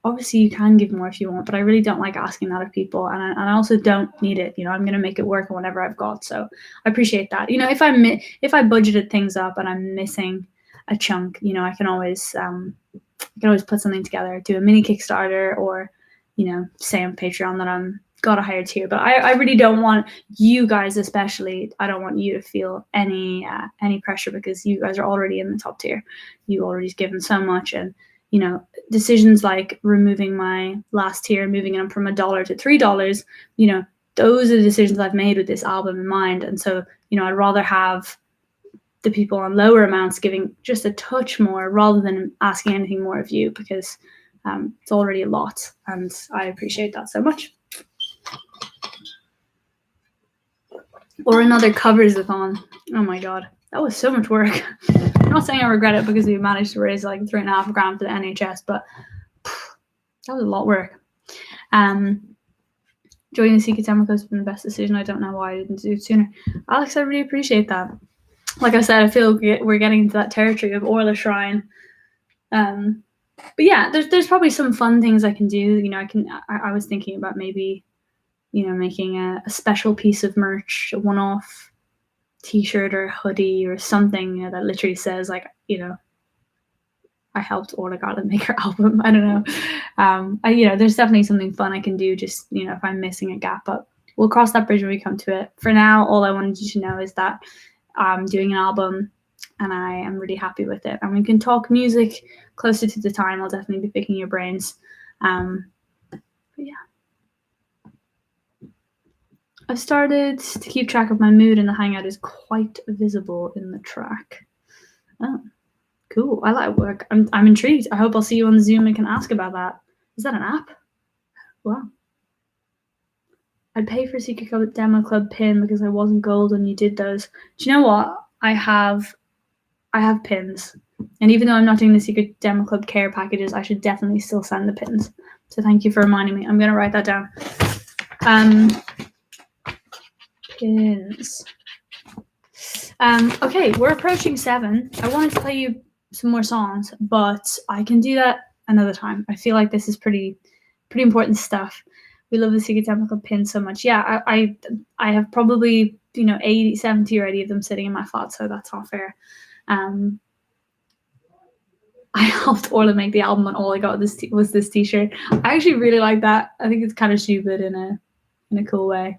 Speaker 1: Obviously you can give more if you want, but I really don't like asking that of people, and I also don't need it. I'm going to make it work on whatever I've got. So I appreciate that. If I budgeted things up and I'm missing a chunk, I can always put something together, do a mini Kickstarter, or say on Patreon that I'm got a higher tier. But I really don't want you guys, especially, I don't want you to feel any pressure, because you guys are already in the top tier. You already given so much, and decisions like removing my last tier, moving it from $1 to $3, those are the decisions I've made with this album in mind. And so, I'd rather have the people on lower amounts giving just a touch more rather than asking anything more of you, because it's already a lot, and I appreciate that so much. Or another covers-a-thon. Oh my God, that was so much work. I'm not saying I regret it, because we managed to raise like $3.5 for the NHS, but that was a lot of work. Joining the Secret Demo Club has been the best decision. I don't know why I didn't do it sooner. Alex, I really appreciate that. Like I said, I feel we're getting into that territory of Orla Shrine. But yeah, there's probably some fun things I can do. I was thinking about maybe, making a special piece of merch, a one-off t-shirt or hoodie or something, that literally says, like, I helped Orla Garland make her album. I don't know. There's definitely something fun I can do, just, if I'm missing a gap, but we'll cross that bridge when we come to it. For now, all I wanted you to know is that I'm doing an album, and I am really happy with it. And we can talk music closer to the time. I'll definitely be picking your brains. But yeah. I've started to keep track of my mood, and the Hangout is quite visible in the track. Oh, cool. I like work. I'm intrigued. I hope I'll see you on Zoom and can ask about that. Is that an app? Wow. I'd pay for Secret Demo Club pin because I wasn't gold and you did those. Do you know what? I have pins. And even though I'm not doing the Secret Demo Club care packages, I should definitely still send the pins. So thank you for reminding me. I'm going to write that down. Pins. Okay, we're approaching 7. I wanted to play you some more songs, but I can do that another time. I feel like this is pretty important stuff. We love the Secret Demo Club pins so much. Yeah, I have probably 80, 70 or 80 of them sitting in my flat, so that's not fair. I helped Orla make the album, and all I got was this T-shirt. I actually really like that. I think it's kind of stupid in a cool way.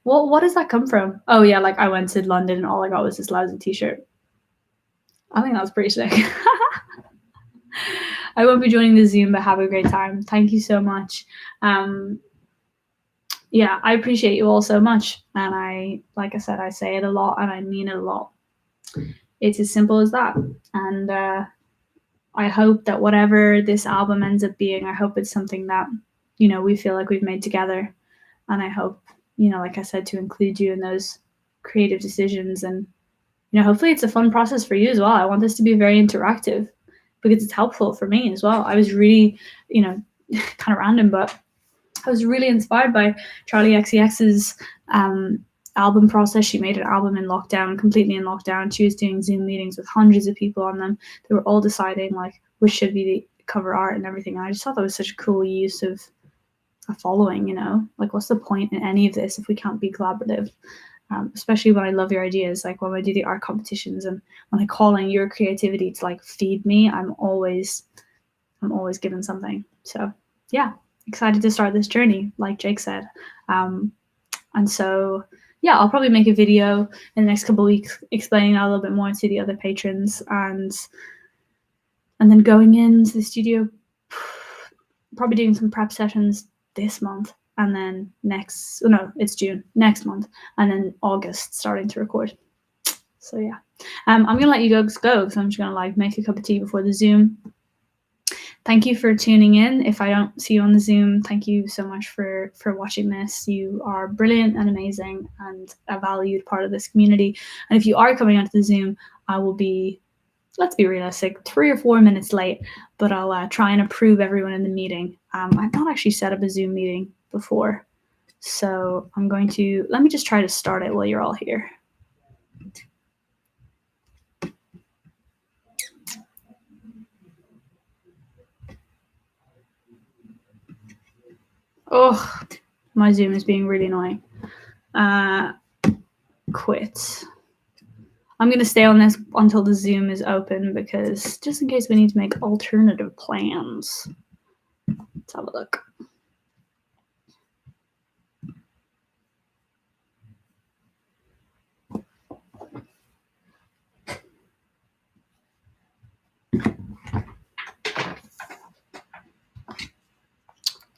Speaker 1: What does that come from? Oh yeah, like I went to London and all I got was this lousy T-shirt. I think that was pretty sick. I won't be joining the Zoom, but have a great time. Thank you so much. Yeah, I appreciate you all so much, and like I said, I say it a lot, and I mean it a lot. It's as simple as that, and I hope that whatever this album ends up being, I hope it's something that we feel like we've made together, and I hope like I said, to include you in those creative decisions, and hopefully it's a fun process for you as well. I want this to be very interactive because it's helpful for me as well. I was really kind of random, but I was really inspired by Charli XCX's album process. She made an album in lockdown, completely in lockdown. She was doing Zoom meetings with hundreds of people on them. They were all deciding like which should be the cover art and everything. And I just thought that was such a cool use of a following, like what's the point in any of this if we can't be collaborative? Especially when I love your ideas, like when I do the art competitions and when I call on your creativity to like feed me, I'm always given something. So yeah, excited to start this journey, like Jake said. And so yeah, I'll probably make a video in the next couple of weeks explaining that a little bit more to the other patrons, and then going into the studio, probably doing some prep sessions this month, and then it's June next month, and then August starting to record. So yeah, I'm gonna let you guys go because I'm just gonna like make a cup of tea before the Zoom. Thank you for tuning in. If I don't see you on the Zoom, thank you so much for watching this. You are brilliant and amazing and a valued part of this community. And if you are coming onto the Zoom, I will be, let's be realistic, 3 or 4 minutes late, but I'll try and approve everyone in the meeting. I've not actually set up a Zoom meeting before, so I'm going to, let me just try to start it while you're all here. Oh, my Zoom is being really annoying. Quit. I'm going to stay on this until the Zoom is open because just in case we need to make alternative plans. Let's have a look.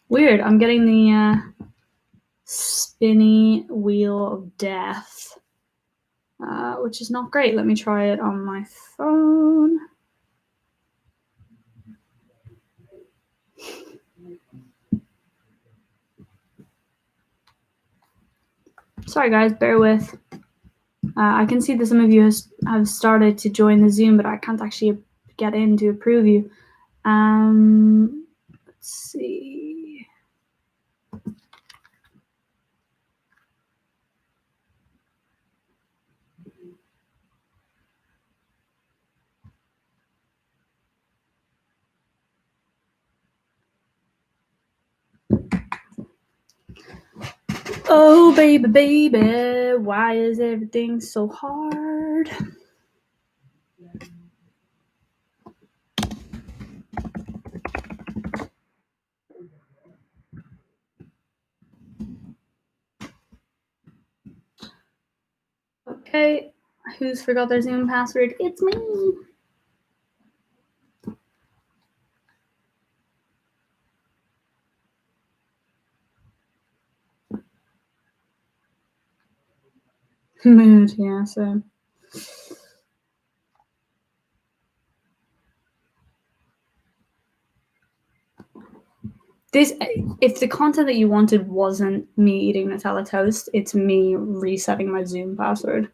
Speaker 1: Weird. I'm getting the spinny wheel of death, which is not great. Let me try it on my phone. Sorry, guys. Bear with. I can see that some of you have started to join the Zoom, but I can't actually get in to approve you. Let's see. Oh, baby, baby, why is everything so hard? Okay, who's forgot their Zoom password? It's me. Mood, yeah, so. if the content that you wanted wasn't me eating Nutella toast, it's me resetting my Zoom password.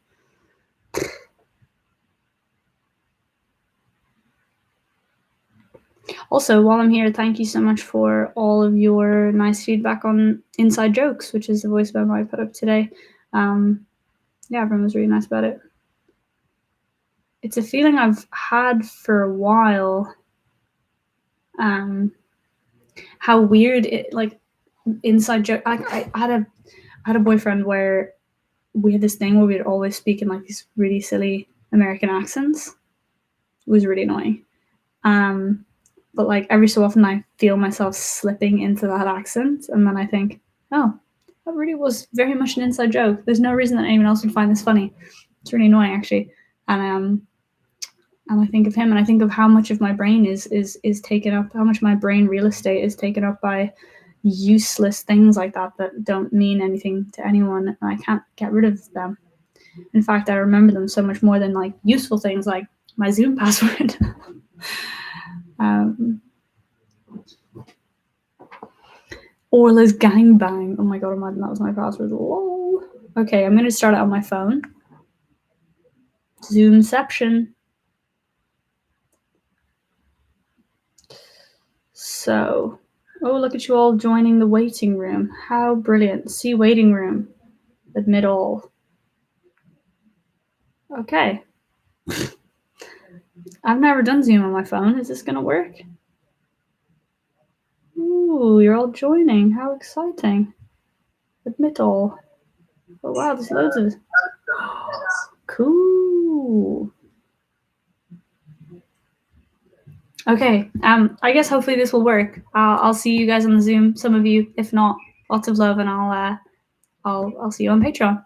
Speaker 1: Also, while I'm here, thank you so much for all of your nice feedback on Inside Jokes, which is the voice memo I put up today. Yeah, everyone was really nice about it. It's a feeling I've had for a while. How weird it, like, inside joke. I had a boyfriend where we had this thing where we'd always speak in like these really silly American accents. It was really annoying. But like every so often I feel myself slipping into that accent, and then I think, oh, that really was very much an inside joke. There's no reason that anyone else would find this funny. It's really annoying actually. And I think of him, and I think of how much of my brain is taken up, how much my brain real estate is taken up by useless things like that don't mean anything to anyone, and I can't get rid of them. In fact, I remember them so much more than like useful things like my Zoom password. Orla's gangbang. Oh my god, imagine that was my password. Whoa. Okay, I'm gonna start it on my phone. Zoomception. So, oh, look at you all joining the waiting room. How brilliant. See waiting room. Admit all. Okay. I've never done Zoom on my phone. Is this going to work? Ooh, you're all joining. How exciting. Admit all. Oh, wow, there's loads of... Cool. Okay, I guess hopefully this will work. I'll see you guys on the Zoom. Some of you, if not, lots of love, and I'll see you on Patreon.